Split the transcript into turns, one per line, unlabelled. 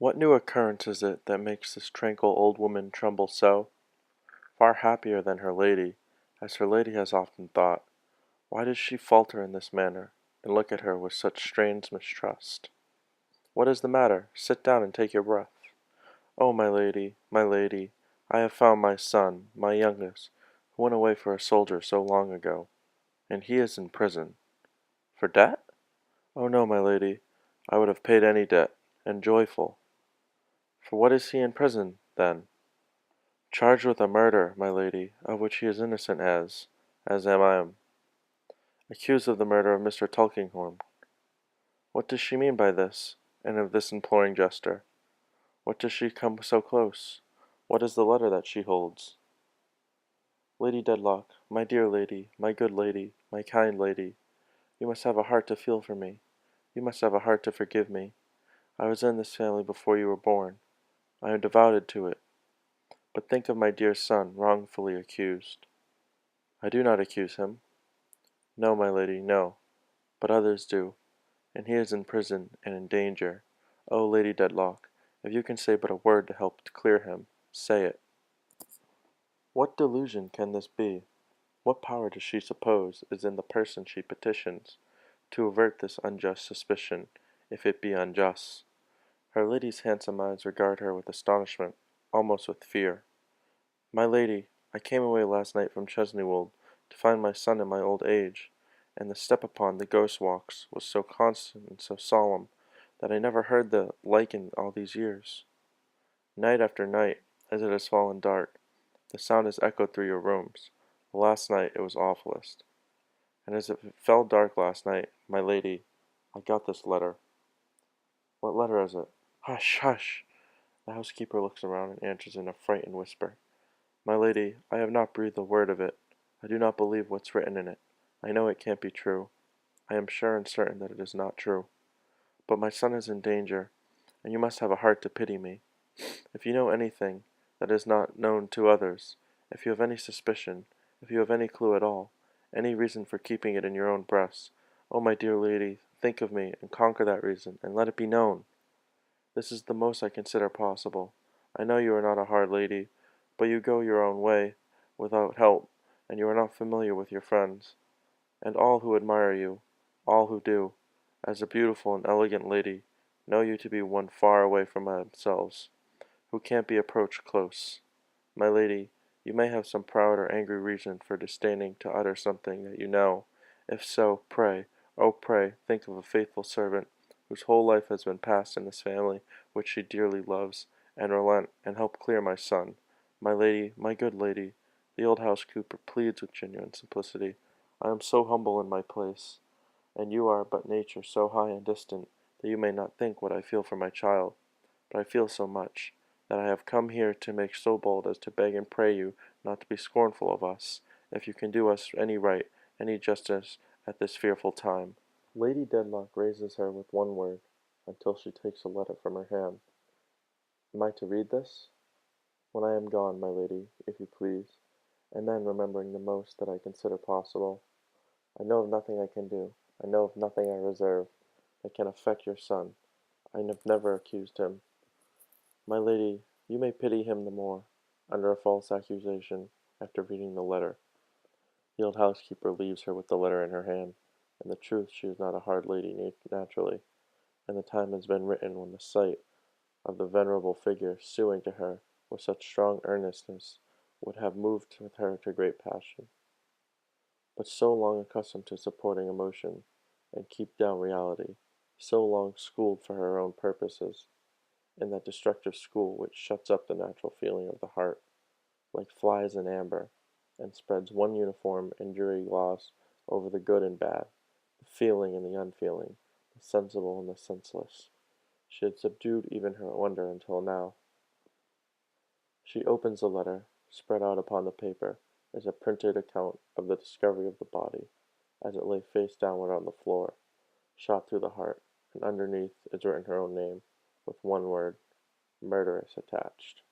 What new occurrence is it that makes this tranquil old woman tremble so? Far happier than her lady, as her lady has often thought. Why does she falter in this manner, and look at her with such strange mistrust? What is the matter? Sit down and take your breath. Oh, my lady, I have found my son, my youngest, who went away for a soldier so long ago, and he is in prison. For debt? Oh no, my lady, I would have paid any debt, and joyful. For what is he in prison, then? Charged with a murder, my lady, of which he is innocent as am I. Accused of the murder of Mr. Tulkinghorn. What does she mean by this, and of this imploring gesture? What does she come so close? What is the letter that she holds? Lady Dedlock, my dear lady, my good lady, my kind lady, you must have a heart to feel for me. You must have a heart to forgive me. I was in this family before you were born. I am devoted to it. But think of my dear son wrongfully accused. I do not accuse him. No, my lady, no. But others do, and he is in prison and in danger. Oh, Lady Dedlock, if you can say but a word to help to clear him, say it. What delusion can this be? What power does she suppose is in the person she petitions, to avert this unjust suspicion, if it be unjust? Her lady's handsome eyes regard her with astonishment, almost with fear. My lady, I came away last night from Chesneywold to find my son in my old age, and the step upon the ghost walks was so constant and so solemn that I never heard the like in all these years. Night after night, as it has fallen dark, the sound has echoed through your rooms. But last night it was awfulest. And as it fell dark last night, my lady, I got this letter. What letter is it? Hush, hush! The housekeeper looks around and answers in a frightened whisper. My lady, I have not breathed a word of it. I do not believe what's written in it. I know it can't be true. I am sure and certain that it is not true. But my son is in danger, and you must have a heart to pity me. If you know anything that is not known to others, if you have any suspicion, if you have any clue at all, any reason for keeping it in your own breast, oh, my dear lady, think of me, and conquer that reason, and let it be known. This is the most I consider possible. I know you are not a hard lady, but you go your own way, without help, and you are not familiar with your friends. And all who admire you, all who do, as a beautiful and elegant lady, know you to be one far away from themselves, who can't be approached close. My lady, you may have some proud or angry reason for disdaining to utter something that you know. If so, pray, oh pray, think of a faithful servant, whose whole life has been passed in this family, which she dearly loves, and relent, and help clear my son. My lady, my good lady, the old housekeeper pleads with genuine simplicity. I am so humble in my place, and you are but nature so high and distant, that you may not think what I feel for my child. But I feel so much, that I have come here to make so bold as to beg and pray you not to be scornful of us, if you can do us any right, any justice at this fearful time. Lady Dedlock raises her with one word, until she takes a letter from her hand. Am I to read this? When I am gone, my lady, if you please, and then remembering the most that I consider possible. I know of nothing I can do, I know of nothing I reserve, that can affect your son. I have never accused him. My lady, you may pity him the more, under a false accusation, after reading the letter. The old housekeeper leaves her with the letter in her hand, and the truth she is not a hard lady naturally, and the time has been written when the sight of the venerable figure suing to her with such strong earnestness would have moved with her to great passion. But so long accustomed to supporting emotion, and keep down reality, so long schooled for her own purposes, in that destructive school which shuts up the natural feeling of the heart, like flies in amber, and spreads one uniform and dreary gloss over the good and bad, the feeling and the unfeeling, the sensible and the senseless. She had subdued even her wonder until now. She opens the letter. Spread out upon the paper is a printed account of the discovery of the body, as it lay face downward on the floor, shot through the heart, and underneath is written her own name, with one word, murderess, attached.